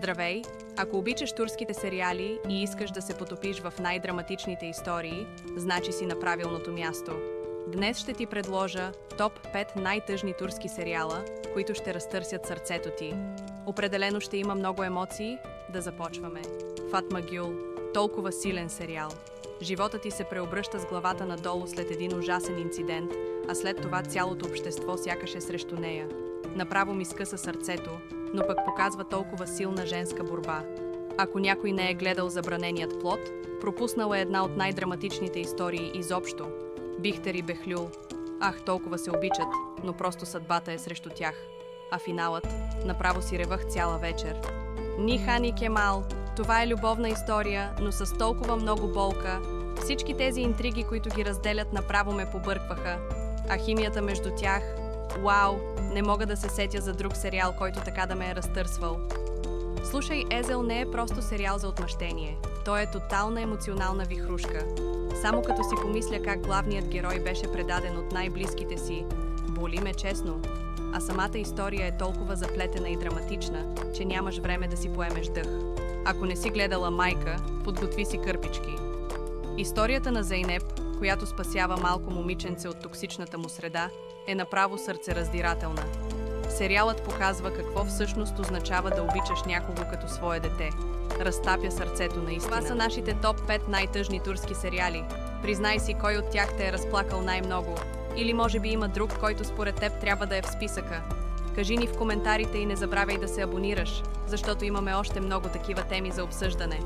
Здравей! Ако обичаш турските сериали и искаш да се потопиш в най-драматичните истории, значи си на правилното място. Днес ще ти предложа топ 5 най-тъжни турски сериала, които ще разтърсят сърцето ти. Определено ще има много емоции. Да започваме. Фатма Гюл. Толкова силен сериал. Животът ти се преобръща с главата надолу след един ужасен инцидент, а след това цялото общество сякаш е срещу нея. Направо ми скъса сърцето, но пък показва толкова силна женска борба. Ако някой не е гледал Забраненият плод, пропуснал е една от най-драматичните истории изобщо. Бихтер и Бехлюл. Ах, толкова се обичат, но просто съдбата е срещу тях. А финалът? Направо си ревах цяла вечер. Нихан и Кемал. Това е любовна история, но с толкова много болка. Всички тези интриги, които ги разделят, направо ме побъркваха. А химията между тях... Вау! Не мога да се сетя за друг сериал, който така да ме е разтърсвал. Слушай, Езел не е просто сериал за отмъщение. Той е тотална емоционална вихрушка. Само като си помисля как главният герой беше предаден от най-близките си, боли ме честно. А самата история е толкова заплетена и драматична, че нямаш време да си поемеш дъх. Ако не си гледала Майка, подготви си кърпички. Историята на Зейнеп, която спасява малко момиченце от токсичната му среда, е направо сърцераздирателна. Сериалът показва какво всъщност означава да обичаш някого като свое дете. Разтапя сърцето наистина. Това са нашите топ 5 най-тъжни турски сериали. Признай си кой от тях те е разплакал най-много. Или може би има друг, който според теб трябва да е в списъка. Кажи ни в коментарите и не забравяй да се абонираш, защото имаме още много такива теми за обсъждане.